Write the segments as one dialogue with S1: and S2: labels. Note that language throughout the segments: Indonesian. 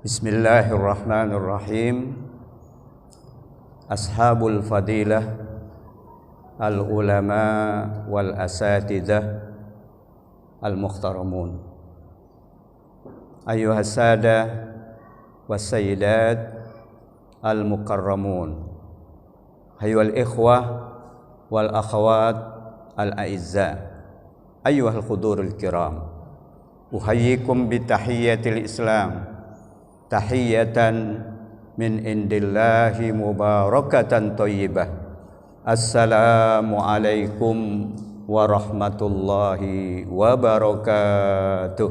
S1: Bismillahirrahmanirrahim. Ashabul fadilah, al-ulama wal asatidah, al-mukhtaramun. Ayyuhas sadah was sayyidat al-mukarramun. Ayyuhal ikhwah wal akhawat al-a'izza. Ayyuhal khudurul kiram. Uhayyikum bitahiyyatil Islam. Tahiyatan min indillahi mubarakatan thayyibah. Assalamu alaikum warahmatullahi wabarakatuh.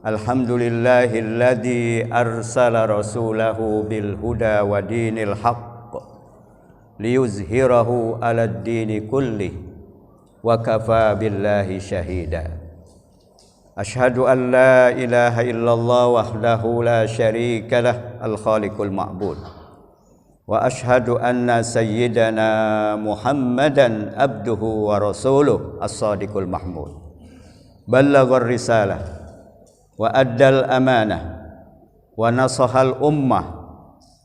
S1: Alhamdulillahilladzi arsala rasulahu bil huda wa dinil haqq liyuzhirahu 'alad dini kullih wa kafa billahi syahida. Asyhadu an la ilaha illallah wahdahu la syarika lah al-khaliqul ma'bud. Wa asyhadu anna sayyidana Muhammadan abduhu wa rasuluh as-sadiqul mahmud. Ballaghar risalah wa addal amanah wa nasahal ummah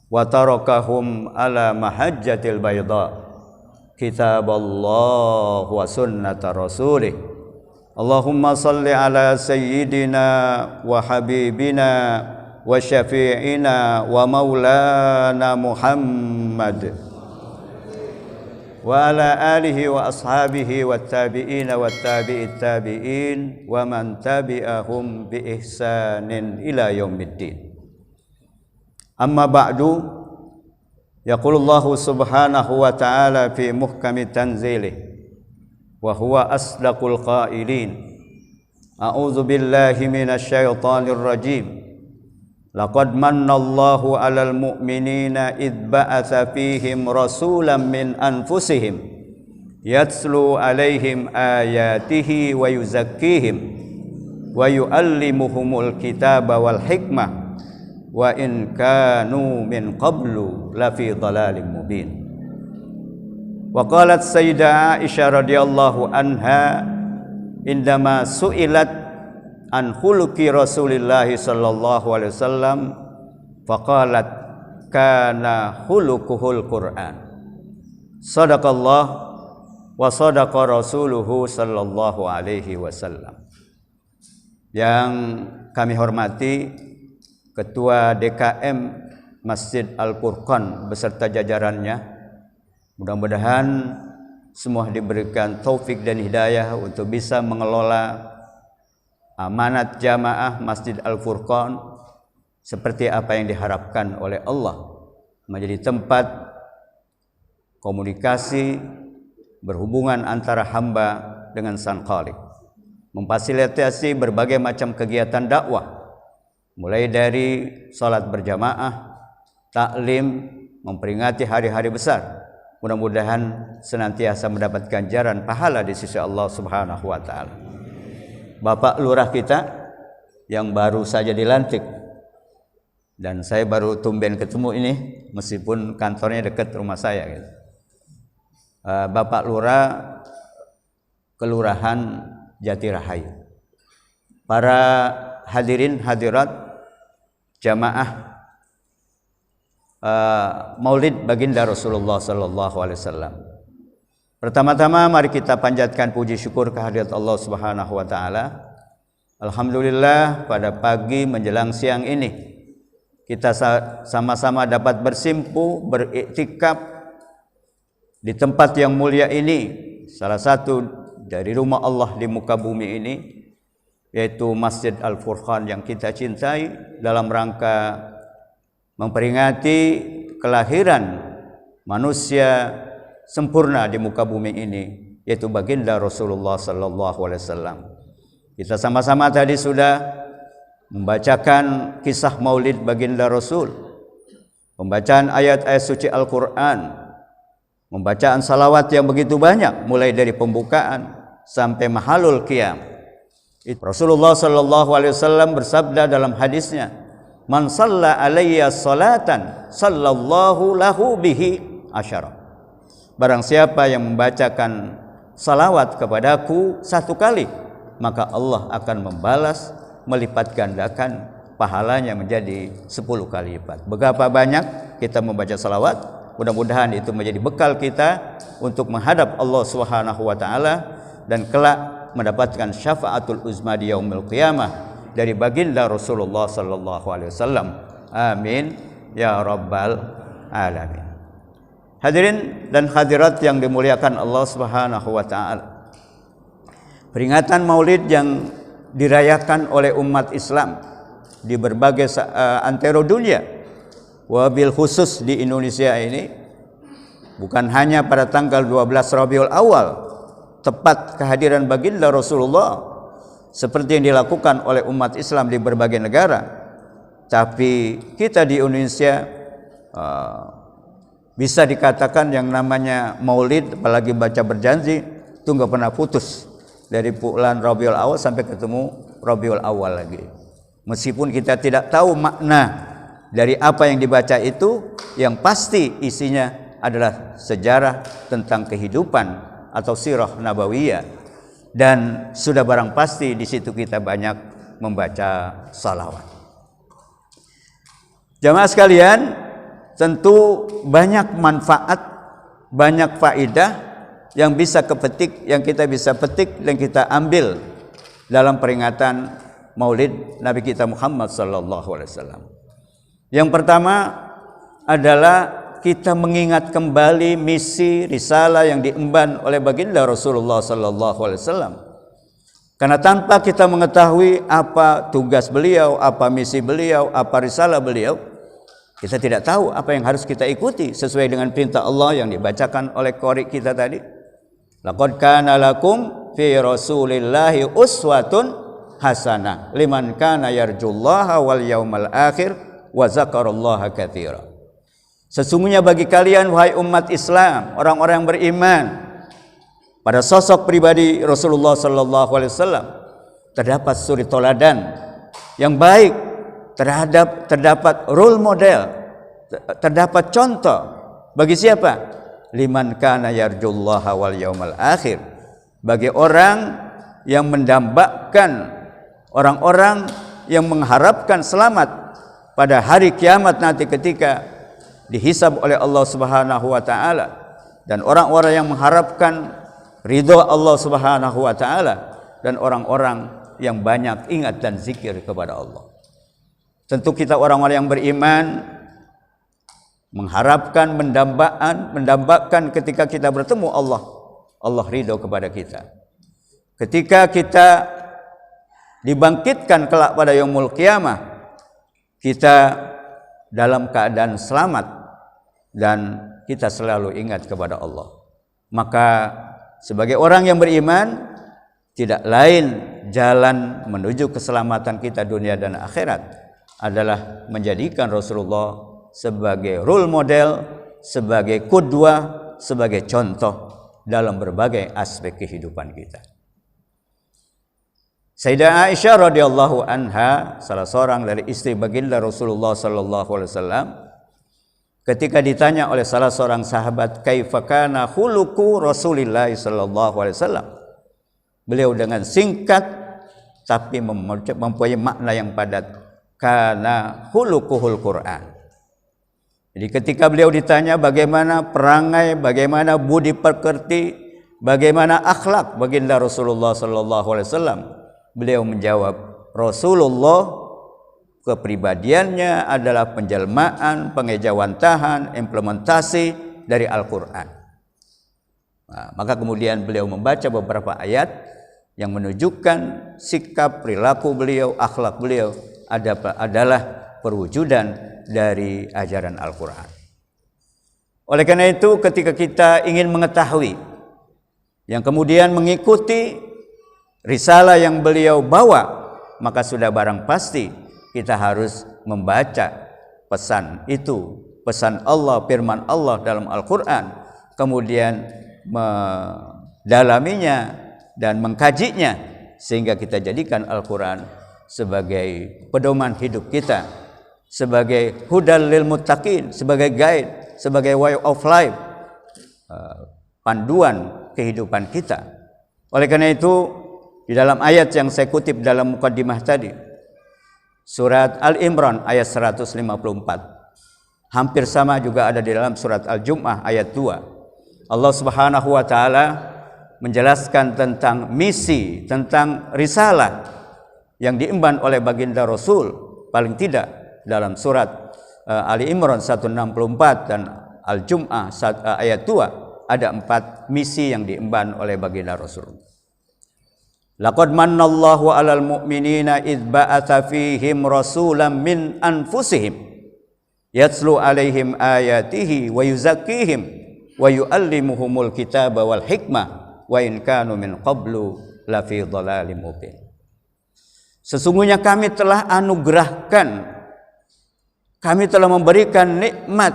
S1: wa tarakahum ala mahajjatil bayda. Kitab Allah wa sunnata rasulih. Allahumma salli ala sayyidina wa habibina wa syafi'ina wa maulana Muhammad wa ala alihi wa ashabihi wa tabi'ina wa tabi'it tabi'in wa man tabi'ahum bi ihsanin ila yaumiddin. Amma ba'du. Yaqulullahu subhanahu wa ta'ala fi muhkami tanzilih wa huwa asdaqul qailin. A'udzu billahi minasy syaithanir rajim. Laqad mannallahu 'alal mu'minina id ba'atsa fihim rasulan min anfusihim yatslu 'alaihim ayatihi wa yuzakkihim wa yu'allimuhumul kitaba wal hikmah wa in kanu min qablu lafi dhalalin mubin. Wa qalat sayyidah Aisyah radhiyallahu anha indama su'ilat an khuluqi Rasulillah sallallahu alaihi wasallam faqalat kana khuluquhul Qur'an. Sadaqallah wa sadaqa rasuluhu sallallahu alaihi wasallam. Yang kami hormati Ketua DKM Masjid Al-Furqan beserta jajarannya, mudah-mudahan semua diberikan taufik dan hidayah untuk bisa mengelola amanat jamaah Masjid Al-Furqan seperti apa yang diharapkan oleh Allah, menjadi tempat komunikasi berhubungan antara hamba dengan Sang Khaliq, memfasilitasi berbagai macam kegiatan dakwah, mulai dari salat berjamaah, taklim, memperingati hari-hari besar. Mudah-mudahan senantiasa mendapat ganjaran pahala di sisi Allah Subhanahu wa taala. Bapak Lurah kita yang baru saja dilantik, dan saya baru tumben ketemu ini meskipun kantornya dekat rumah saya gitu. Bapak Lurah Kelurahan Jatirahayu. Para hadirin hadirat jamaah Maulid Baginda Rasulullah sallallahu alaihi wasallam. Pertama-tama mari kita panjatkan puji syukur kehadirat Allah Subhanahu wa taala. Alhamdulillah pada pagi menjelang siang ini kita sama-sama dapat bersimpu beriktikaf di tempat yang mulia ini, salah satu dari rumah Allah di muka bumi ini, yaitu Masjid Al-Furqan yang kita cintai, dalam rangka memperingati kelahiran manusia sempurna di muka bumi ini, yaitu baginda Rasulullah sallallahu alaihi wasallam. Kita sama-sama tadi sudah membacakan kisah Maulid baginda Rasul, pembacaan ayat-ayat suci Al-Qur'an, pembacaan salawat yang begitu banyak mulai dari pembukaan sampai mahalul qiyam. Rasulullah sallallahu alaihi wasallam bersabda dalam hadisnya, "Man shalla alayya salatan sallallahu lahu bihi asyara." Barang siapa yang membacakan salawat kepadaku 1 kali, maka Allah akan membalas, melipat gandakan pahalanya menjadi 10 kali lipat. Betapa banyak kita membaca salawat, mudah-mudahan itu menjadi bekal kita untuk menghadap Allah Subhanahu wa taala dan kelak mendapatkan syafaatul uzma di yaumil qiyamah dari baginda Rasulullah sallallahu alaihi wasallam. Amin ya rabbal alamin. Hadirin dan hadirat yang dimuliakan Allah Subhanahu wa taala. Peringatan Maulid yang dirayakan oleh umat Islam di berbagai antero dunia, wabil khusus di Indonesia ini, bukan hanya pada tanggal 12 Rabiul Awal, tepat kehadiran baginda Rasulullah seperti yang dilakukan oleh umat Islam di berbagai negara, tapi kita di Indonesia bisa dikatakan yang namanya Maulid, apalagi baca berjanji, itu nggak pernah putus dari bulan Rabiul Awal sampai ketemu Rabiul Awal lagi. Meskipun kita tidak tahu makna dari apa yang dibaca itu, yang pasti isinya adalah sejarah tentang kehidupan atau sirah nabawiyah, dan sudah barang pasti di situ kita banyak membaca salawat. Jamaah sekalian, tentu banyak manfaat, banyak faedah yang bisa kepetik, yang kita bisa petik dan kita ambil dalam peringatan Maulid Nabi kita Muhammad sallallahu alaihi wasallam. Yang pertama adalah kita mengingat kembali misi risalah yang diemban oleh baginda Rasulullah sallallahu alaihi wasallam. Karena tanpa kita mengetahui apa tugas beliau, apa misi beliau, apa risalah beliau, kita tidak tahu apa yang harus kita ikuti sesuai dengan perintah Allah yang dibacakan oleh qari kita tadi. Laqad kana lakum fi Rasulillahi uswatun hasanah liman kana yarjullaha wal yaumal akhir wa zakarallaha katsira. Sesungguhnya bagi kalian wahai umat Islam, orang-orang yang beriman pada sosok pribadi Rasulullah sallallahu alaihi wasallam, terdapat suri toladan yang baik, terdapat role model, terdapat contoh bagi siapa? Liman kana yarjullaha wal yaumal akhir, bagi orang yang mendambakan, orang-orang yang mengharapkan selamat pada hari kiamat nanti ketika dihisab oleh Allah Subhanahu wa taala, dan orang-orang yang mengharapkan ridha Allah Subhanahu wa taala, dan orang-orang yang banyak ingat dan zikir kepada Allah. Tentu kita orang-orang yang beriman mengharapkan, mendambakan ketika kita bertemu Allah, Allah ridho kepada kita. Ketika kita dibangkitkan kelak pada yaumul qiyamah, kita dalam keadaan selamat dan kita selalu ingat kepada Allah. Maka sebagai orang yang beriman, tidak lain jalan menuju keselamatan kita dunia dan akhirat adalah menjadikan Rasulullah sebagai role model, sebagai qudwah, sebagai contoh dalam berbagai aspek kehidupan kita. Sayyidah Aisyah radhiyallahu anha, salah seorang dari istri baginda Rasulullah sallallahu alaihi wasallam, ketika ditanya oleh salah seorang sahabat, kaifa kana khuluqu Rasulillah sallallahu alaihi wasallam, beliau dengan singkat tapi mempunyai makna yang padat, kana khuluquhul Quran. Jadi ketika beliau ditanya bagaimana perangai, bagaimana budi pekerti, bagaimana akhlak baginda Rasulullah sallallahu alaihi wasallam, beliau menjawab, Rasulullah kepribadiannya adalah penjelmaan, pengejawantahan, implementasi dari Al-Quran. Nah, maka kemudian beliau membaca beberapa ayat yang menunjukkan sikap, perilaku beliau, akhlak beliau adalah perwujudan dari ajaran Al-Quran. Oleh karena itu, ketika kita ingin mengetahui, yang kemudian mengikuti risalah yang beliau bawa, maka sudah barang pasti kita harus membaca pesan itu, pesan Allah, firman Allah dalam Al-Quran, kemudian mendalaminya dan mengkajinya, sehingga kita jadikan Al-Quran sebagai pedoman hidup kita, sebagai hudal lil muttaqin, sebagai guide, sebagai way of life, panduan kehidupan kita. Oleh karena itu, di dalam ayat yang saya kutip dalam mukaddimah tadi, surat Al-Imran ayat 154, hampir sama juga ada di dalam surat Al-Jum'ah ayat 2. Allah Subhanahu wa taala menjelaskan tentang misi, tentang risalah yang diemban oleh baginda Rasul, paling tidak dalam surat Ali Imran 164 dan Al-Jum'ah ayat 2 ada 4 misi yang diemban oleh baginda Rasul. Laqad mannallahu 'alal mu'minina idz ba'atsa fihim rasulan min anfusihim yatslu 'alaihim ayatihi wa yuzakkihim wa yu'allimuhumul kitaba wal hikmah wa in kanu min qablu lafi dhalalim mubin. Sesungguhnya kami telah anugerahkan, kami telah memberikan nikmat,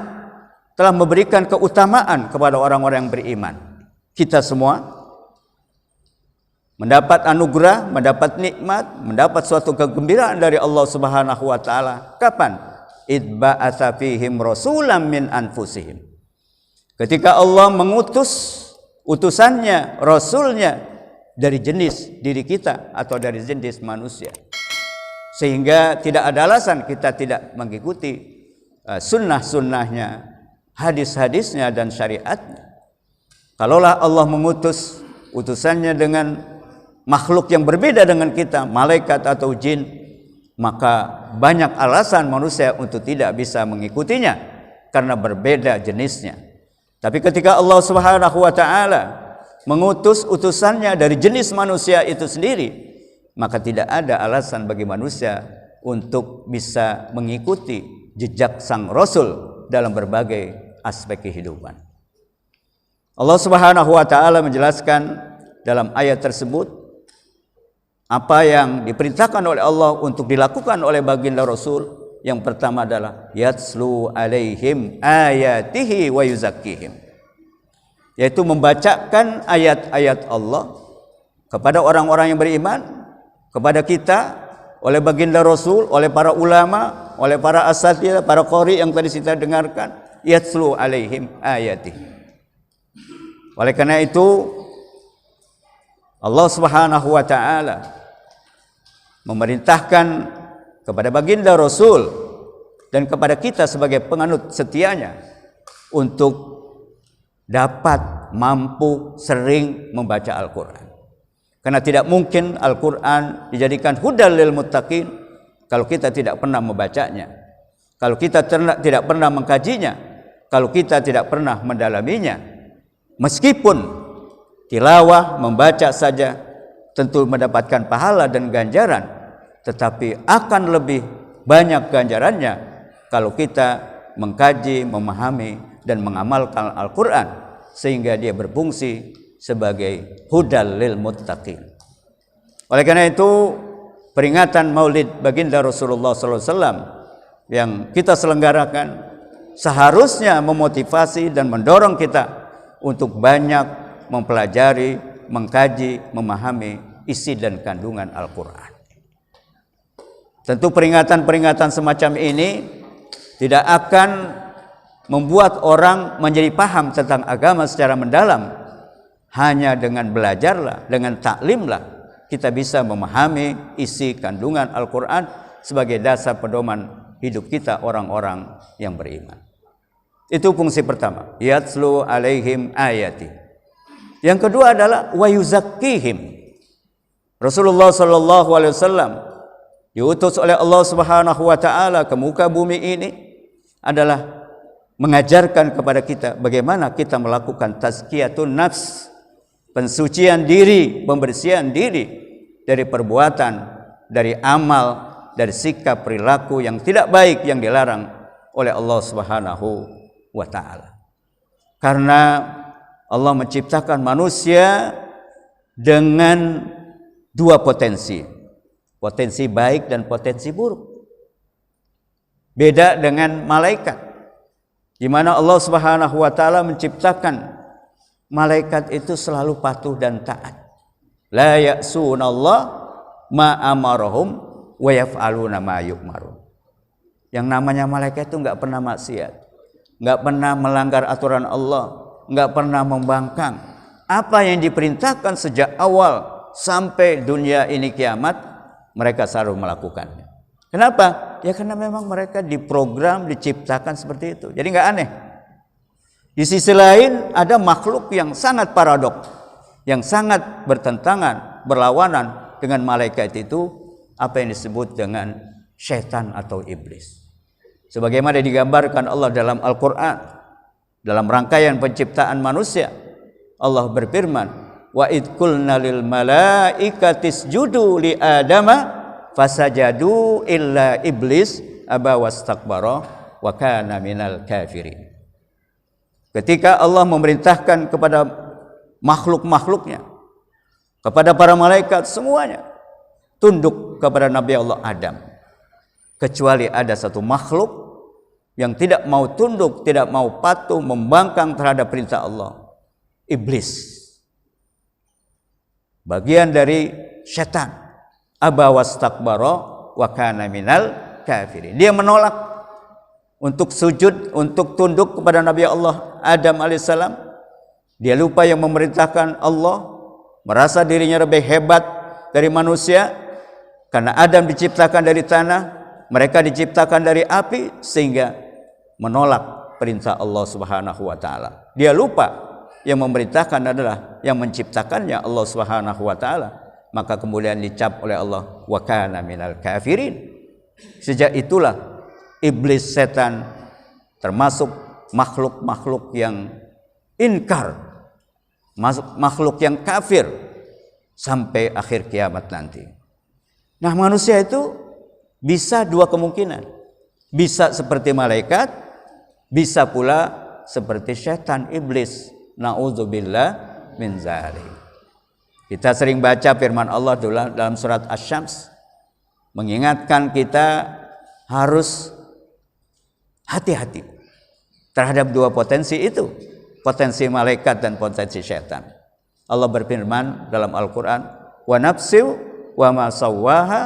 S1: telah memberikan keutamaan kepada orang-orang yang beriman. Kita semua mendapat anugerah, mendapat nikmat, mendapat suatu kegembiraan dari Allah Subhanahu wa taala. Kapan? Idz ba'atsa fihim rasulan min anfusihim. Ketika Allah mengutus utusannya, rasulnya dari jenis diri kita atau dari jenis manusia. Sehingga tidak ada alasan kita tidak mengikuti sunnah-sunnahnya, hadis-hadisnya dan syariatnya. Kalaulah Allah mengutus utusannya dengan makhluk yang berbeda dengan kita, malaikat atau jin, maka banyak alasan manusia untuk tidak bisa mengikutinya karena berbeda jenisnya. Tapi ketika Allah Subhanahu wa taala mengutus utusannya dari jenis manusia itu sendiri, maka tidak ada alasan bagi manusia untuk bisa mengikuti jejak sang Rasul dalam berbagai aspek kehidupan. Allah Subhanahu wa taala menjelaskan dalam ayat tersebut apa yang diperintahkan oleh Allah untuk dilakukan oleh baginda Rasul. Yang pertama adalah yatslu alaihim ayatihi wa yuzakkihim, yaitu membacakan ayat-ayat Allah kepada orang-orang yang beriman, kepada kita, oleh baginda Rasul, oleh para ulama, oleh para asatidz, para qari yang tadi kita dengarkan, yatslu alaihim ayatihi. Oleh karena itu Allah Subhanahu wa taala memerintahkan kepada baginda Rasul dan kepada kita sebagai penganut setianya untuk dapat mampu sering membaca Al-Quran. Karena tidak mungkin Al-Quran dijadikan hudal lil muttaqin kalau kita tidak pernah membacanya, kalau kita tidak pernah mengkajinya, kalau kita tidak pernah mendalaminya. Meskipun tilawah, membaca saja tentu mendapatkan pahala dan ganjaran, tetapi akan lebih banyak ganjarannya kalau kita mengkaji, memahami dan mengamalkan Al-Quran sehingga dia berfungsi sebagai hudal lil muttaqin. Oleh karena itu, peringatan Maulid baginda Rasulullah SAW yang kita selenggarakan seharusnya memotivasi dan mendorong kita untuk banyak mempelajari, mengkaji, memahami isi dan kandungan Al-Quran. Tentu peringatan-peringatan semacam ini tidak akan membuat orang menjadi paham tentang agama secara mendalam. Hanya dengan belajarlah, dengan taklimlah, kita bisa memahami isi kandungan Al-Quran sebagai dasar pedoman hidup kita orang-orang yang beriman. Itu fungsi pertama, yatslu alaihim ayati. Yang kedua adalah wa yuzakkihim. Rasulullah sallallahu alaihi wasallam diutus oleh Allah Subhanahu wa taala ke muka bumi ini adalah mengajarkan kepada kita bagaimana kita melakukan tazkiyatun nafs, pensucian diri, pembersihan diri dari perbuatan, dari amal, dari sikap perilaku yang tidak baik yang dilarang oleh Allah Subhanahu wa taala. Karena Allah menciptakan manusia dengan dua potensi, potensi baik dan potensi buruk. Beda dengan malaikat, di mana Allah Subhanahu wa taala menciptakan malaikat itu selalu patuh dan taat. La ya'sunallah ma amarahum wa yaf'aluna ma yu'marun. Yang namanya malaikat itu enggak pernah maksiat, enggak pernah melanggar aturan Allah, enggak pernah membangkang. Apa yang diperintahkan sejak awal sampai dunia ini kiamat, mereka selalu melakukannya. Kenapa? Ya karena memang mereka diprogram, diciptakan seperti itu. Jadi nggak aneh. Di sisi lain ada makhluk yang sangat paradok, yang sangat bertentangan, berlawanan dengan malaikat itu, apa yang disebut dengan syaitan atau iblis. Sebagaimana digambarkan Allah dalam Al-Quran, dalam rangkaian penciptaan manusia, Allah berfirman, wa id qulna lil malaikati isjudu li adama fasajadu illa iblis aba wastakbara wa kana minal kafirin. Ketika Allah memerintahkan kepada makhluk-makhluknya, kepada para malaikat semuanya, tunduk kepada Nabi Allah Adam, kecuali ada satu makhluk yang tidak mau tunduk, tidak mau patuh, membangkang terhadap perintah Allah, iblis, bagian dari setan. Aba wastakbara wa kana minal kafirin. Dia menolak untuk sujud, untuk tunduk kepada Nabi Allah Adam alaihissalam. Dia lupa yang memerintahkan Allah, merasa dirinya lebih hebat dari manusia, karena Adam diciptakan dari tanah, mereka diciptakan dari api, sehingga menolak perintah Allah Subhanahu wa taala. Dia lupa yang memerintahkan adalah yang menciptakannya, Allah Subhanahu wa taala. Maka kemudian dicap oleh Allah, wa kana minal kafirin. Sejak itulah iblis, setan, termasuk makhluk-makhluk yang inkar, makhluk yang kafir sampai akhir kiamat nanti. Nah, manusia itu bisa dua kemungkinan. Bisa seperti malaikat, bisa pula seperti setan, iblis. Na'udzubillah min dzalik. Kita sering baca firman Allah dalam surat Asy-Syams, mengingatkan kita harus hati-hati terhadap dua potensi itu, potensi malaikat dan potensi setan. Allah berfirman dalam Al-Quran, wa nafsiu wa ma sawwaha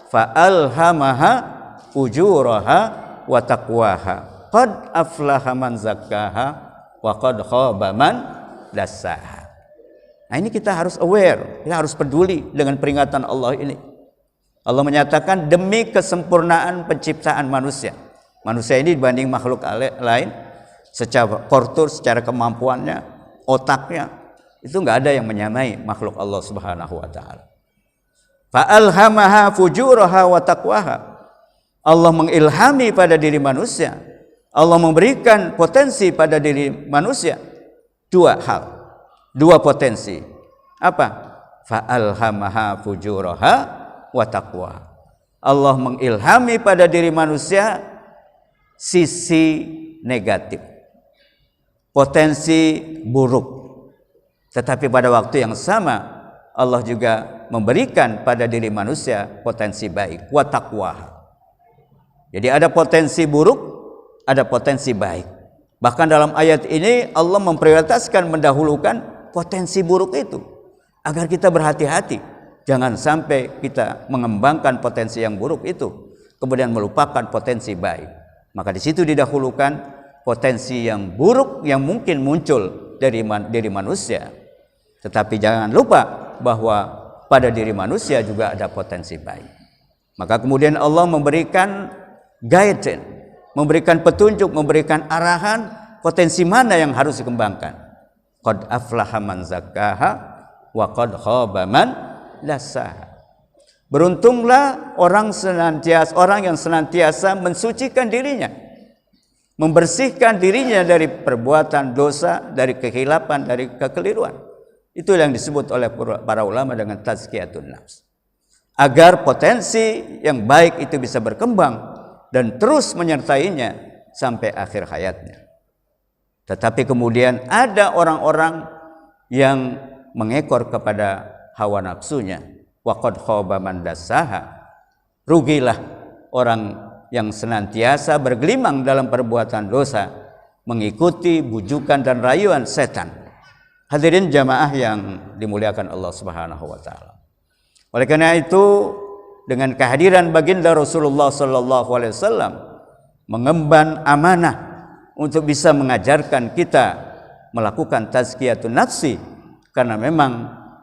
S1: fa alhamaha fujuraha wa taqwaha qad aflaha man zakkaha wa qad khaba man dassaha. Nah, ini kita harus aware, kita harus peduli dengan peringatan Allah ini. Allah menyatakan demi kesempurnaan penciptaan manusia. Manusia ini dibanding makhluk lain secara kultur, secara kemampuannya, otaknya, itu enggak ada yang menyamai makhluk Allah Subhanahu wa taala. Fa alhamaha fujuraha wa taqwaha. Allah mengilhami pada diri manusia, Allah memberikan potensi pada diri manusia dua hal. Dua potensi. Apa? Fa'alhamaha fujuraha wa taqwa. Allah mengilhami pada diri manusia sisi negatif, potensi buruk. Tetapi pada waktu yang sama Allah juga memberikan pada diri manusia potensi baik, wa taqwa. Jadi ada potensi buruk, ada potensi baik. Bahkan dalam ayat ini Allah memprioritaskan, mendahulukan potensi buruk itu, agar kita berhati-hati, jangan sampai kita mengembangkan potensi yang buruk itu kemudian melupakan potensi baik. Maka di situ didahulukan potensi yang buruk yang mungkin muncul dari diri manusia. Tetapi jangan lupa bahwa pada diri manusia juga ada potensi baik. Maka kemudian Allah memberikan guidance, memberikan petunjuk, memberikan arahan potensi mana yang harus dikembangkan. Qad aflaha man zakkaha wa qad khaba man dassaha. Beruntunglah orang yang senantiasa mensucikan dirinya, membersihkan dirinya dari perbuatan dosa, dari kehilapan, dari kekeliruan. Itu yang disebut oleh para ulama dengan tazkiyatun nafs. Agar potensi yang baik itu bisa berkembang dan terus menyertainya sampai akhir hayatnya. Tetapi kemudian ada orang-orang yang mengekor kepada hawa nafsunya. Wa qad khaba man dassaha. Rugilah orang yang senantiasa bergelimang dalam perbuatan dosa, mengikuti bujukan dan rayuan setan. Hadirin jamaah yang dimuliakan Allah Subhanahu wa taala. Oleh karena itu, dengan kehadiran baginda Rasulullah sallallahu alaihi wasallam mengemban amanah untuk bisa mengajarkan kita melakukan tazkiyatun nafsi, Karena memang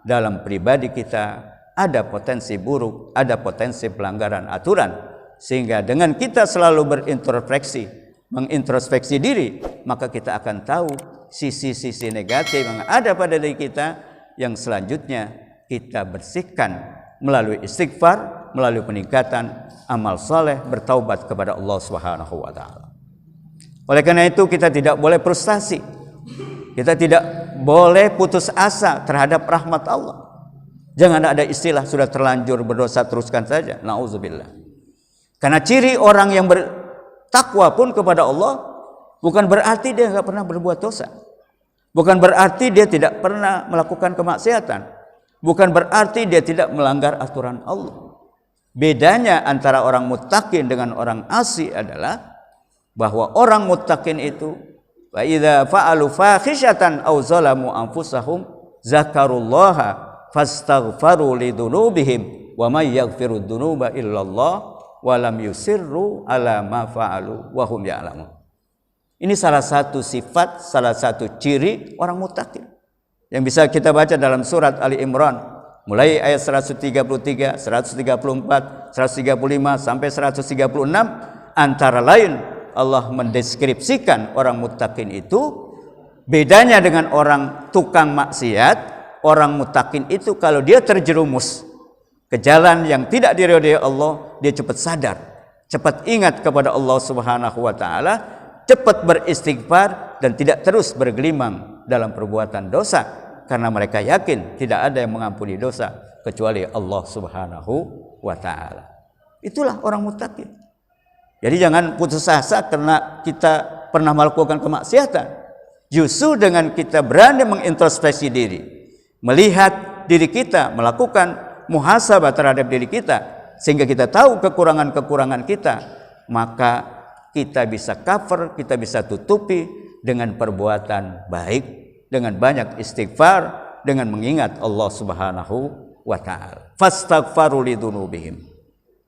S1: dalam pribadi kita ada potensi buruk, ada potensi pelanggaran aturan. Sehingga dengan kita selalu berintrospeksi, mengintrospeksi diri, maka kita akan tahu sisi-sisi negatif yang ada pada diri kita, yang selanjutnya kita bersihkan melalui istighfar, melalui peningkatan amal soleh, bertaubat kepada Allah Subhanahu wa Ta'ala. Oleh karena itu, kita tidak boleh frustasi, kita tidak boleh putus asa terhadap rahmat Allah. Jangan ada istilah sudah terlanjur berdosa teruskan saja. Nauzubillah. Karena ciri orang yang bertakwa pun kepada Allah bukan berarti dia nggak pernah berbuat dosa. Bukan berarti dia tidak pernah melakukan kemaksiatan. Bukan berarti dia tidak melanggar aturan Allah. Bedanya antara orang muttaqin dengan orang asi adalah bahwa orang muttaqin itu wa idza fa'alu fakhishatan aw zalamu anfusahum zakarullaha fastaghfaru lidunubihim wa may yaghfiru dzunuba illallah wa lam yusirru ala ma fa'alu wa hum ya'lamun. Ini salah satu sifat, salah satu ciri orang muttaqin yang bisa kita baca dalam surat Ali Imran mulai ayat 133, 134, 135 sampai 136. Antara lain Allah mendeskripsikan orang muttaqin itu bedanya dengan orang tukang maksiat. Orang muttaqin itu kalau dia terjerumus ke jalan yang tidak diridhai Allah, dia cepat sadar, cepat ingat kepada Allah Subhanahu wa Ta'ala, cepat beristighfar dan tidak terus bergelimang dalam perbuatan dosa, karena mereka yakin tidak ada yang mengampuni dosa kecuali Allah Subhanahu wa Ta'ala. Itulah orang muttaqin. Jadi jangan putus asa karena kita pernah melakukan kemaksiatan. Justru dengan kita berani mengintrospeksi diri, melihat diri kita, melakukan muhasabah terhadap diri kita, sehingga kita tahu kekurangan-kekurangan kita, maka kita bisa cover, kita bisa tutupi dengan perbuatan baik, dengan banyak istighfar, dengan mengingat Allah Subhanahu wa Ta'ala. Fastaghfaru lidzunubihim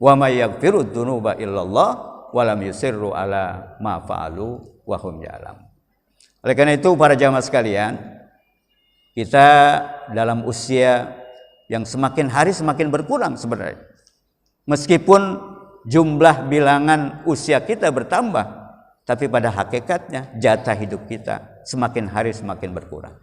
S1: wa may yaghfiru dzunuba illallah wa lam yusirru ala ma fa'alu wa hum ya'lamun. Oleh karena itu para jamaah sekalian, kita dalam usia yang semakin hari semakin berkurang sebenarnya. Meskipun jumlah bilangan usia kita bertambah, tapi pada hakikatnya jatah hidup kita semakin hari semakin berkurang.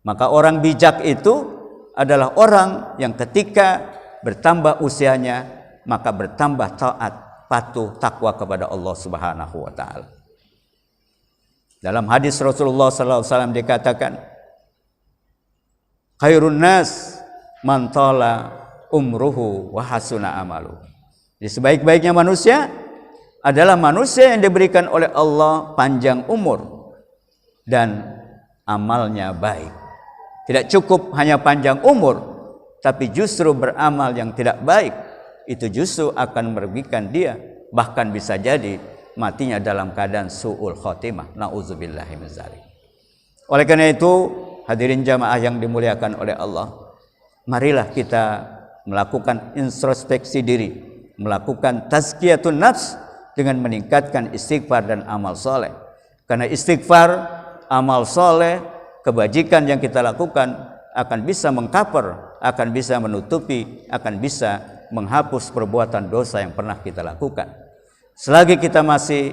S1: Maka orang bijak itu adalah orang yang ketika bertambah usianya, maka bertambah taat, patuh, takwa kepada Allah Subhanahu wa Ta'ala. Dalam hadis Rasulullah SAW dikatakan, khairun nas man tala umruhu wa hasuna amalu. Jadi sebaik-baiknya manusia adalah manusia yang diberikan oleh Allah panjang umur dan amalnya baik. Tidak cukup hanya panjang umur, tapi justru beramal yang tidak baik, itu justru akan merugikan dia, bahkan bisa jadi matinya dalam keadaan su'ul khotimah. Na'udzubillahi min dzalik. Oleh karena itu, hadirin jamaah yang dimuliakan oleh Allah, marilah kita melakukan introspeksi diri, melakukan tazkiyatun nafs dengan meningkatkan istighfar dan amal soleh. Karena istighfar, amal soleh, kebajikan yang kita lakukan akan bisa mengcover, akan bisa menutupi, akan bisa menghapus perbuatan dosa yang pernah kita lakukan. Selagi kita masih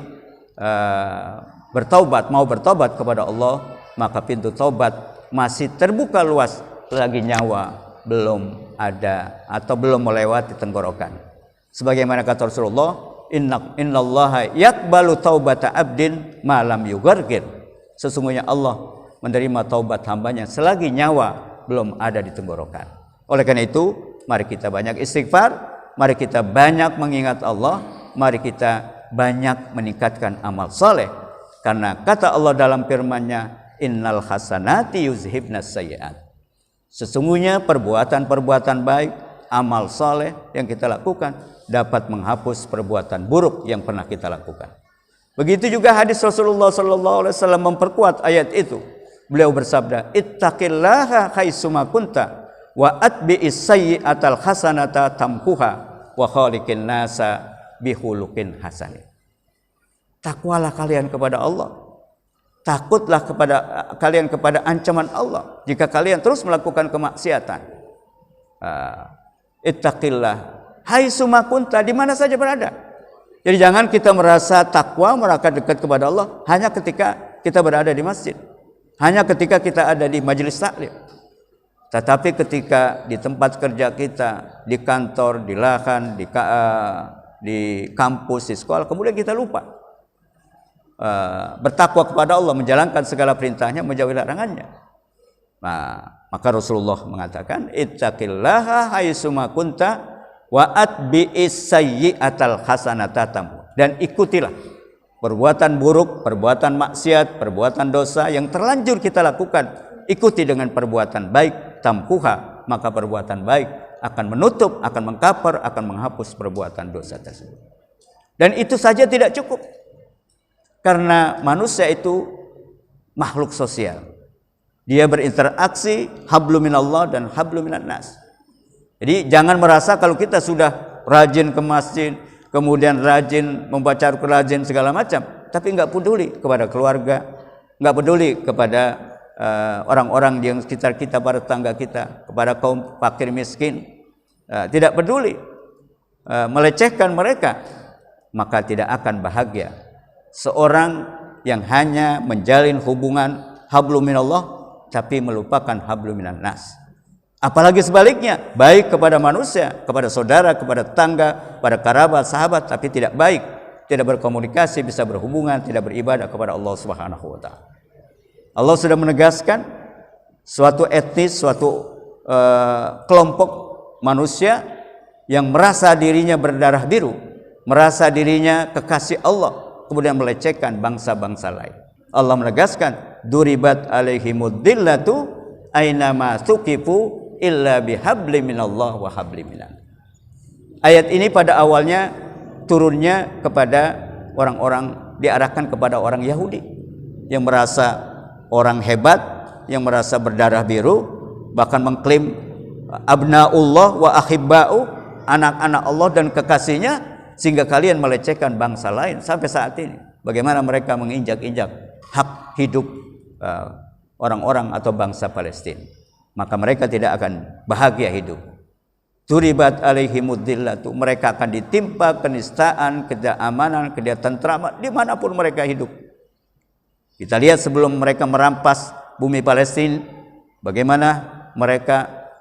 S1: bertaubat, mau bertaubat kepada Allah, maka pintu taubat masih terbuka luas selagi nyawa belum ada atau belum melewati tenggorokan. Sebagaimana kata Rasulullah, innallaha yaqbalu taubata abdin ma lam yugargir. Sesungguhnya Allah menerima taubat hambanya selagi nyawa belum ada di tenggorokan. Oleh karena itu, mari kita banyak istighfar, mari kita banyak mengingat Allah, mari kita banyak meningkatkan amal soleh. Karena kata Allah dalam firman-Nya, innal hasanati yuzhibnas sayyi'at. Sesungguhnya perbuatan-perbuatan baik, amal soleh yang kita lakukan dapat menghapus perbuatan buruk yang pernah kita lakukan. Begitu juga hadis Rasulullah SAW memperkuat ayat itu. Beliau bersabda, ittaqillaha haitsuma kunta wa atbi'is sayyi'atal hasanata tamhuha wa khaliqin nasa bihulukin hasanin. Takwalah kalian kepada Allah. takutlah kepada ancaman Allah jika kalian terus melakukan kemaksiatan. Ittaqillah haitsu ma kunta, di mana saja berada. Jadi jangan kita merasa takwa, merasa dekat kepada Allah hanya ketika kita berada di masjid, hanya ketika kita ada di majelis taklim. Tetapi ketika di tempat kerja kita, di kantor, di lahan, di kampus, di sekolah, kemudian kita lupa bertakwa kepada Allah, menjalankan segala perintahnya, menjauhi larangannya. Nah, maka Rasulullah mengatakan, ittaqillaha haitsu ma kunta wa atbi'is sayyi'atal hasanata tamhu. Dan ikutilah perbuatan buruk, perbuatan maksiat, perbuatan dosa yang terlanjur kita lakukan, ikuti dengan perbuatan baik, tamkuha, maka perbuatan baik akan menutup, akan mengcover, akan menghapus perbuatan dosa tersebut. Dan itu saja tidak cukup, karena manusia itu makhluk sosial. Dia berinteraksi hablum minallah dan hablum minan nas. Jadi jangan merasa kalau kita sudah rajin ke masjid, kemudian rajin membaca Al-Quran, segala macam, tapi nggak peduli kepada keluarga, nggak peduli kepada orang-orang yang sekitar kita, para tetangga kita, kepada kaum fakir miskin, tidak peduli, melecehkan mereka, maka tidak akan bahagia. Seorang yang hanya menjalin hubungan hablum minallah tapi melupakan hablum minan nas. Apalagi sebaliknya, baik kepada manusia, kepada saudara, kepada tetangga, pada kerabat, sahabat, tapi tidak baik, tidak berkomunikasi, bisa berhubungan, tidak beribadah kepada Allah Subhanahu wa taala. Allah sudah menegaskan suatu etnis, suatu kelompok manusia yang merasa dirinya berdarah biru, merasa dirinya kekasih Allah, kemudian melecehkan bangsa-bangsa lain. Allah menegaskan, duribat alaihimud dillatu ainama tuqifu illa bihabli minallah wa habli minan. Ayat ini pada awalnya turunnya kepada orang-orang, diarahkan kepada orang Yahudi yang merasa orang hebat, yang merasa berdarah biru, bahkan mengklaim abnaullah wa ahibba'u, anak-anak Allah dan kekasihnya, sehingga kalian melecehkan bangsa lain sampai saat ini. Bagaimana mereka menginjak-injak hak hidup orang-orang atau bangsa Palestina, maka mereka tidak akan bahagia hidup. Duribat alaihimud dillatu, mereka akan ditimpa kenistaan, ketidakamanan, ketidaktentraman dimanapun mereka hidup. Kita lihat sebelum mereka merampas bumi Palestina, bagaimana mereka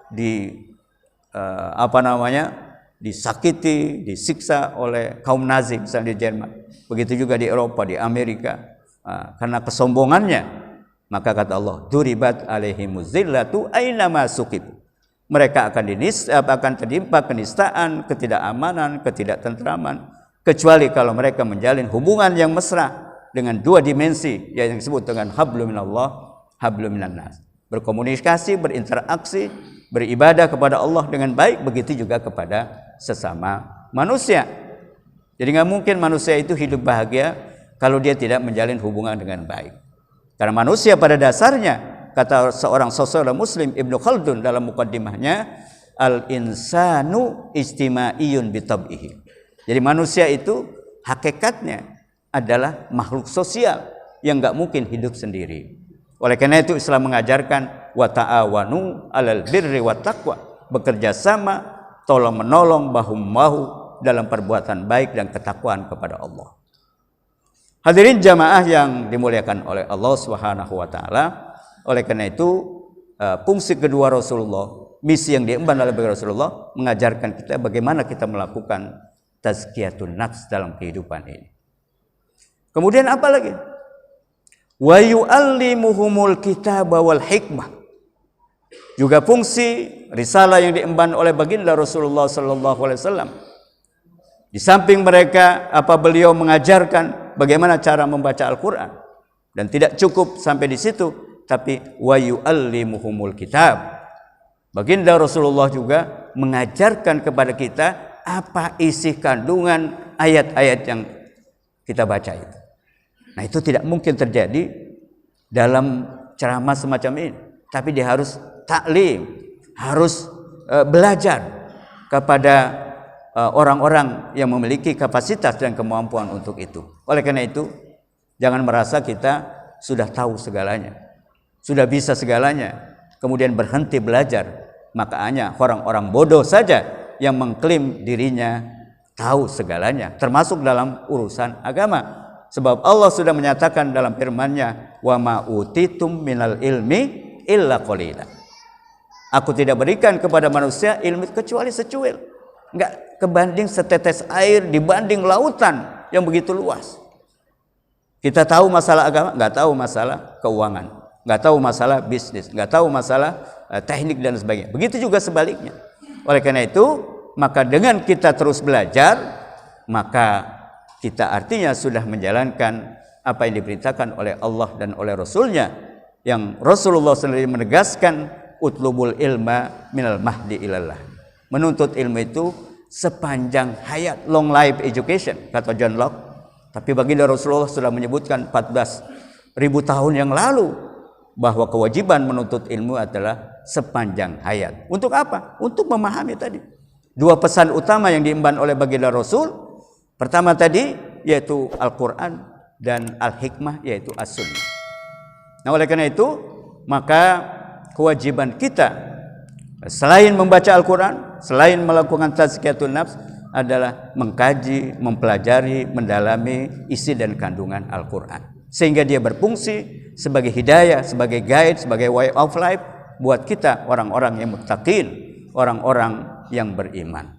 S1: disakiti, disiksa oleh kaum Nazi, misalnya di Jerman. Begitu juga di Eropa, di Amerika, karena kesombongannya. Maka kata Allah, duribat alaihimuz zillatu ainama suqifu. Mereka akan tertimpa kenistaan, ketidakamanan, ketidaktentraman, kecuali kalau mereka menjalin hubungan yang mesra dengan dua dimensi yang disebut dengan hablum minallah, hablum minan nas. Berkomunikasi, berinteraksi, beribadah kepada Allah dengan baik, begitu juga kepada sesama manusia. Jadi nggak mungkin manusia itu hidup bahagia kalau dia tidak menjalin hubungan dengan baik. Karena manusia pada dasarnya, kata seorang sosiolog Muslim Ibnu Khaldun dalam mukaddimahnya, al-insanu istimaiyun bitab'ihi. Jadi manusia itu hakikatnya adalah makhluk sosial yang nggak mungkin hidup sendiri. Oleh karena itu Islam mengajarkan wa ta'awanu 'alal birri wat taqwa, bekerja sama, tolong menolong, bahu-membahu dalam perbuatan baik dan ketakwaan kepada Allah. Hadirin jamaah yang dimuliakan oleh Allah Subhanahu wa taala, oleh karena itu fungsi kedua Rasulullah, misi yang diemban oleh Rasulullah, mengajarkan kita bagaimana kita melakukan tazkiyatun nafs dalam kehidupan ini. Kemudian apa lagi? Wa yu'allimuhumul kitaba wal hikmah. Juga fungsi risalah yang diemban oleh baginda Rasulullah sallallahu alaihi wasallam. Di samping mereka, beliau mengajarkan bagaimana cara membaca Al-Qur'an, dan tidak cukup sampai di situ, tapi wa yu'allimuhumul kitab. Baginda Rasulullah juga mengajarkan kepada kita apa isi kandungan ayat-ayat yang kita baca itu. Nah, itu tidak mungkin terjadi dalam ceramah semacam ini, tapi dia harus taklim, harus belajar kepada orang-orang yang memiliki kapasitas dan kemampuan untuk itu. Oleh karena itu, jangan merasa kita sudah tahu segalanya, sudah bisa segalanya, kemudian berhenti belajar. Makanya orang-orang bodoh saja yang mengklaim dirinya tahu segalanya, termasuk dalam urusan agama. Sebab Allah sudah menyatakan dalam firman-Nya, "Wa ma utitum minal ilmi illa qalila." Aku tidak berikan kepada manusia ilmu kecuali secuil. Enggak kebanding setetes air dibanding lautan yang begitu luas. Kita tahu masalah agama, enggak tahu masalah keuangan, enggak tahu masalah bisnis, enggak tahu masalah teknik dan sebagainya. Begitu juga sebaliknya. Oleh karena itu, maka dengan kita terus belajar, maka kita artinya sudah menjalankan apa yang diperintahkan oleh Allah dan oleh Rasul-Nya, yang Rasulullah sendiri menegaskan, utlubul ilma minal mahdi ilallah. Menuntut ilmu itu sepanjang hayat, long life education, kata John Locke. Tapi baginda Rasulullah sudah menyebutkan 14.000 tahun yang lalu bahwa kewajiban menuntut ilmu adalah sepanjang hayat. Untuk apa? Untuk memahami tadi dua pesan utama yang diemban oleh baginda Rasul. Pertama tadi yaitu Al-Quran, dan Al-Hikmah yaitu As-Sunnah. Nah, oleh karena itu maka kewajiban kita selain membaca Al-Quran, selain melakukan tazkiyatun nafs, adalah mengkaji, mempelajari, mendalami isi dan kandungan Al-Quran, sehingga dia berfungsi sebagai hidayah, sebagai guide, sebagai way of life buat kita orang-orang yang muttaqin, orang-orang yang beriman.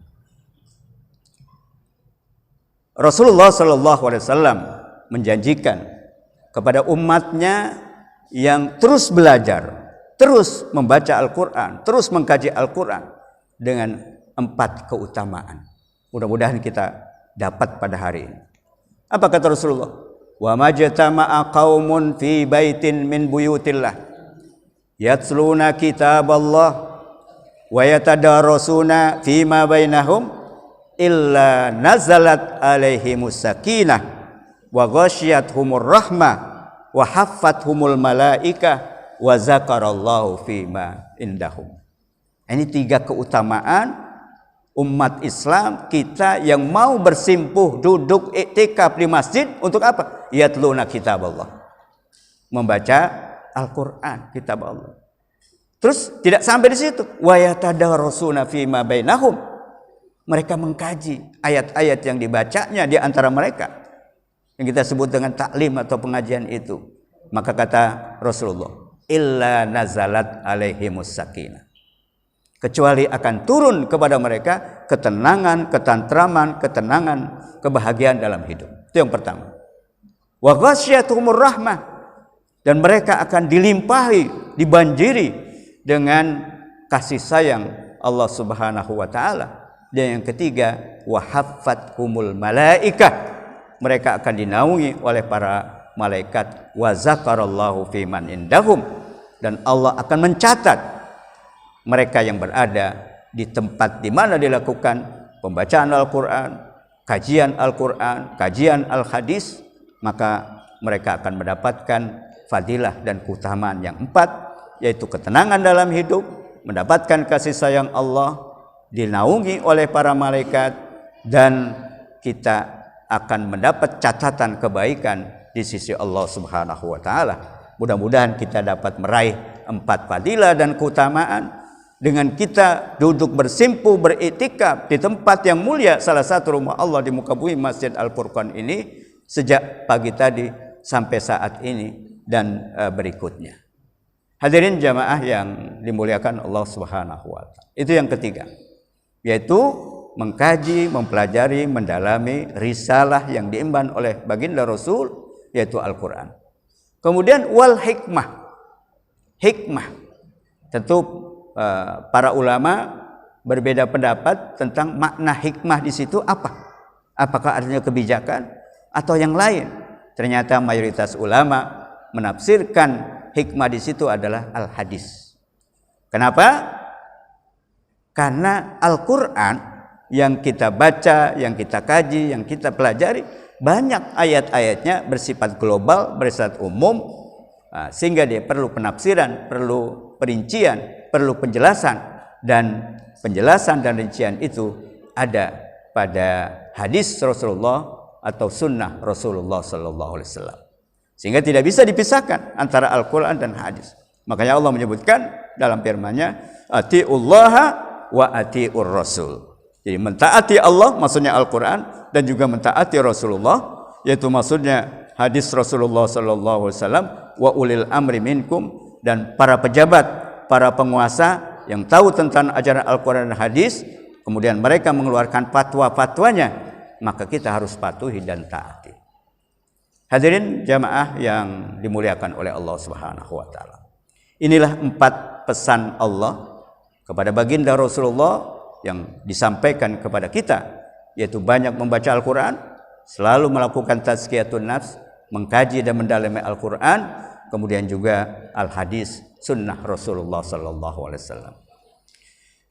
S1: Rasulullah SAW menjanjikan kepada umatnya yang terus belajar, terus membaca Al-Quran, terus mengkaji Al-Quran dengan 4 keutamaan. Mudah-mudahan kita dapat pada hari ini. Apa kata Rasulullah? Wa majtama'a qaumun fi baitin min buyutillah yatluna kitaballah wa yatadarasuna fima bainahum illa nazalat alaihimus sakinah wa ghasyiyatuhumur rahmah wa haffathumul malaikah wa zakarallahu fima indahum. Ini 3 keutamaan umat Islam kita yang mau bersimpuh duduk iktikaf di masjid. Untuk apa? Yatluna kitaballah, membaca Al-Quran, kitab Allah. Terus tidak sampai di situ, wa yatadarasuna fima bainahum, mereka mengkaji ayat-ayat yang dibacanya di antara mereka, yang kita sebut dengan taklim atau pengajian itu. Maka kata Rasulullah, illa nazalat alaihimus sakinah, kecuali akan turun kepada mereka ketenangan, ketentraman, ketenangan, kebahagiaan dalam hidup. Itu yang pertama. Wa ghasyiyatuhumur rahmah, dan mereka akan dilimpahi, dibanjiri dengan kasih sayang Allah Subhanahu wa taala. Dan yang ketiga, wa haffathumul malaikah, mereka akan dinaungi oleh para malaikat, wa zakarallahu fiman indahum, dan Allah akan mencatat mereka yang berada di tempat di mana dilakukan pembacaan Al-Quran, kajian Al-Quran, kajian Al-Hadis, maka mereka akan mendapatkan fadilah dan keutamaan yang 4, yaitu ketenangan dalam hidup, mendapatkan kasih sayang Allah, dinaungi oleh para malaikat, dan kita akan mendapat catatan kebaikan di sisi Allah Subhanahu wa taala. Mudah-mudahan kita dapat meraih 4 fadilah dan keutamaan dengan kita duduk bersimpuh beriktikaf di tempat yang mulia, salah satu rumah Allah di muka bumi Masjid Al-Furqan ini, sejak pagi tadi sampai saat ini dan berikutnya. Hadirin jamaah yang dimuliakan Allah Subhanahu wa taala. Itu yang ketiga, yaitu mengkaji, mempelajari, mendalami risalah yang diemban oleh baginda Rasul, yaitu Al-Quran. Kemudian wal hikmah. Hikmah, tentu para ulama berbeda pendapat tentang makna hikmah di situ apa. Apakah artinya kebijakan atau yang lain? Ternyata mayoritas ulama menafsirkan hikmah di situ adalah al-hadis. Kenapa? Karena Al-Quran yang kita baca, yang kita kaji, yang kita pelajari, banyak ayat-ayatnya bersifat global, bersifat umum, sehingga dia perlu penafsiran, perlu perincian, perlu penjelasan, dan penjelasan dan rincian itu ada pada hadis Rasulullah atau sunnah Rasulullah Sallallahu Alaihi Wasallam. Sehingga tidak bisa dipisahkan antara Al-Quran dan hadis. Makanya Allah menyebutkan dalam firman-Nya, atiullaha wa atiur rasul. Jadi mentaati Allah maksudnya Al-Quran, dan juga mentaati Rasulullah, yaitu maksudnya hadis Rasulullah sallallahu alaihi wasallam, wa ulil amri minkum, dan para pejabat, para penguasa yang tahu tentang ajaran Al-Quran dan hadis, kemudian mereka mengeluarkan fatwa-fatwanya, maka kita harus patuhi dan taati. Hadirin jamaah yang dimuliakan oleh Allah Subhanahu wa taala. Inilah 4 pesan Allah kepada baginda Rasulullah yang disampaikan kepada kita, yaitu banyak membaca Al-Quran, selalu melakukan tazkiyatun nafs, mengkaji dan mendalami Al-Quran, kemudian juga Al-Hadis, sunnah Rasulullah sallallahu alaihi wasallam.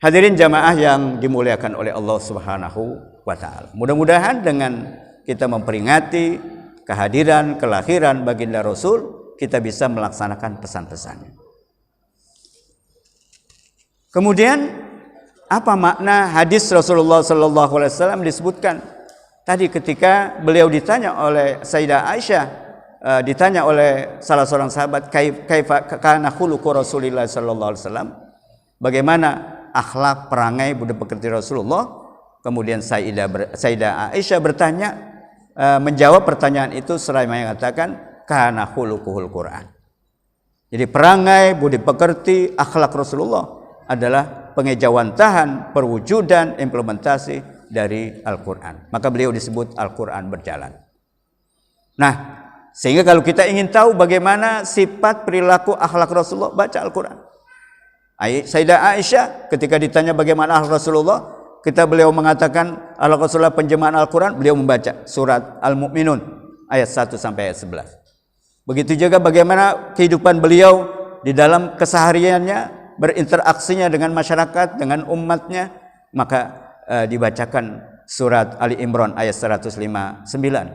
S1: Hadirin jamaah yang dimuliakan oleh Allah Subhanahu wa taala. Mudah-mudahan dengan kita memperingati kehadiran, kelahiran baginda Rasul, kita bisa melaksanakan pesan-pesannya. Kemudian apa makna hadis Rasulullah sallallahu alaihi wasallam disebutkan tadi ketika beliau ditanya oleh Sayyidah Aisyah, ditanya oleh salah seorang sahabat, kaifa kana khuluqu Rasulillah sallallahu alaihi wasallam, bagaimana akhlak perangai budi pekerti Rasulullah. Kemudian Sayyidah Aisyah bertanya, menjawab pertanyaan itu seraya mengatakan kana khuluquhul Quran. Jadi perangai budi pekerti akhlak Rasulullah adalah pengejawantahan, perwujudan, implementasi dari Al-Quran. Maka beliau disebut Al-Quran berjalan. Nah, sehingga kalau kita ingin tahu bagaimana sifat perilaku akhlak Rasulullah, baca Al-Quran. Sayyidah Aisyah ketika ditanya bagaimana akhlak Rasulullah, beliau mengatakan akhlak Rasulullah penjemahan Al-Quran, beliau membaca surat Al-Mu'minun ayat 1 sampai ayat 11. Begitu juga bagaimana kehidupan beliau di dalam kesehariannya, berinteraksinya dengan masyarakat, dengan umatnya, maka dibacakan surat Ali Imran ayat 159.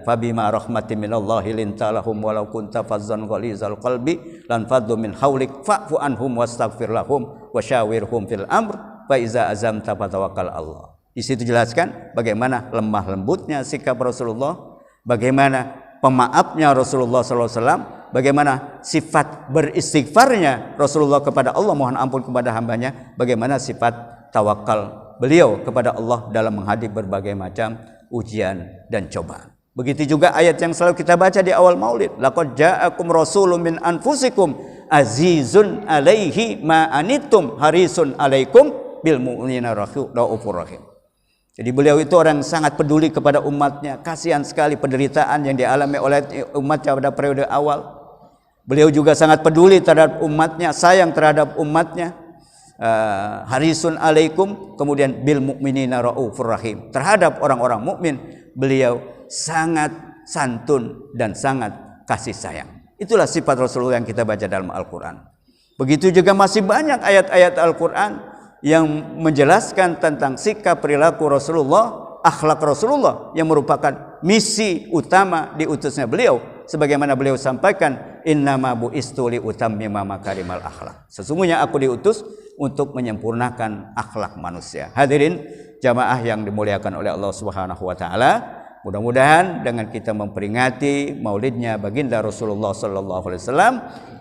S1: Fabima rahmatin minallahi linta lahum walau kunta fazzan ghalizal qalbi lan faddu min haulik fa'fu anhum wastaghfir lahum wasyawirhum fil amr fa iza azamta fatawakkal Allah. Di situ jelaskan bagaimana lemah lembutnya sikap Rasulullah, bagaimana pemaafnya Rasulullah sallallahu alaihi wasallam, bagaimana sifat beristighfarnya Rasulullah kepada Allah, mohon ampun kepada hambanya, bagaimana sifat tawakal beliau kepada Allah dalam menghadapi berbagai macam ujian dan cobaan. Begitu juga ayat yang selalu kita baca di awal Maulid, laqad ja'akum rasulun min anfusikum azizun alaihi ma anittum harisun alaikum bil mu'minina raufur rahim. Jadi beliau itu orang yang sangat peduli kepada umatnya, kasihan sekali penderitaan yang dialami oleh umatnya pada periode awal. Beliau juga sangat peduli terhadap umatnya, sayang terhadap umatnya. Harisun alaikum, kemudian bil mu'minina raufur rahim. Terhadap orang-orang mukmin beliau sangat santun dan sangat kasih sayang. Itulah sifat Rasulullah yang kita baca dalam Al-Quran. Begitu juga masih banyak ayat-ayat Al-Quran yang menjelaskan tentang sikap perilaku Rasulullah, akhlak Rasulullah yang merupakan misi utama diutusnya beliau. Sebagaimana beliau sampaikan, innama bu'istu li utammima makarimal akhlak. Sesungguhnya aku diutus untuk menyempurnakan akhlak manusia. Hadirin jamaah yang dimuliakan oleh Allah Subhanahu wa taala, mudah-mudahan dengan kita memperingati maulidnya baginda Rasulullah sallallahu alaihi wasallam,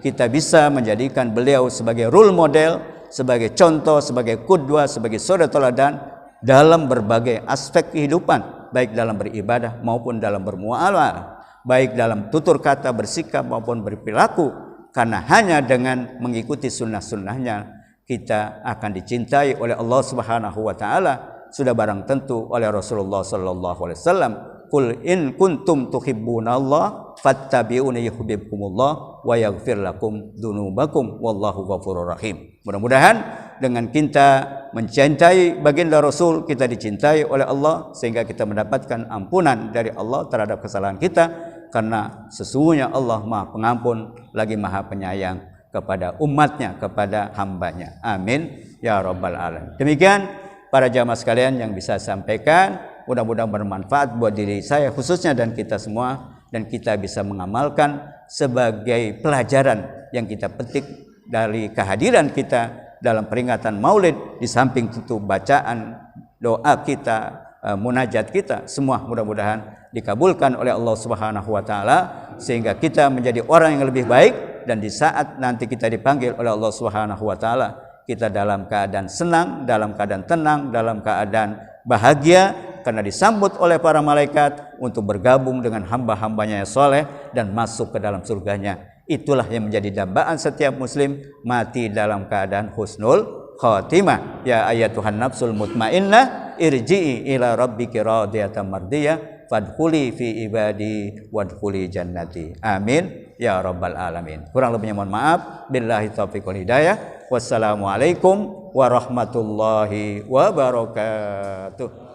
S1: kita bisa menjadikan beliau sebagai role model, sebagai contoh, sebagai qudwah, sebagai suri teladan dalam berbagai aspek kehidupan, baik dalam beribadah maupun dalam bermuamalah, baik dalam tutur kata, bersikap maupun berperilaku. Karena hanya dengan mengikuti sunnah-sunnahnya kita akan dicintai oleh Allah Subhanahu wa taala, sudah barang tentu oleh Rasulullah sallallahu alaihi wasallam. Qul in kuntum tuhibbunallah fattabi'uni yuhibbukumullah wa yaghfir lakum dzunubakum wallahu ghafurur rahim. Mudah-mudahan dengan kita mencintai baginda Rasul, kita dicintai oleh Allah sehingga kita mendapatkan ampunan dari Allah terhadap kesalahan kita, karena sesungguhnya Allah Maha Pengampun lagi Maha Penyayang kepada umatnya, kepada hambanya. Amin ya rabbal alamin. Demikian para jamaah sekalian yang bisa sampaikan, mudah-mudahan bermanfaat buat diri saya khususnya dan kita semua, dan kita bisa mengamalkan sebagai pelajaran yang kita petik dari kehadiran kita dalam peringatan Maulid. Di samping tentu bacaan doa kita, munajat kita semua mudah-mudahan dikabulkan oleh Allah Subhanahu wa taala sehingga kita menjadi orang yang lebih baik, dan di saat nanti kita dipanggil oleh Allah Subhanahu wa taala kita dalam keadaan senang, dalam keadaan tenang, dalam keadaan bahagia karena disambut oleh para malaikat untuk bergabung dengan hamba-hambanya yang soleh dan masuk ke dalam surganya. Itulah yang menjadi dambaan setiap muslim, mati dalam keadaan husnul khatimah. Ya ayyatuhan nafsul mutmainnah irji'i ila rabbiki radiyatan mardiyah fadkhuli fi ibadi wadkhuli jannati. Amin ya rabbal alamin. Kurang lebihnya mohon maaf. Billahi taufiq wal hidayah. Wassalamualaikum warahmatullahi wabarakatuh.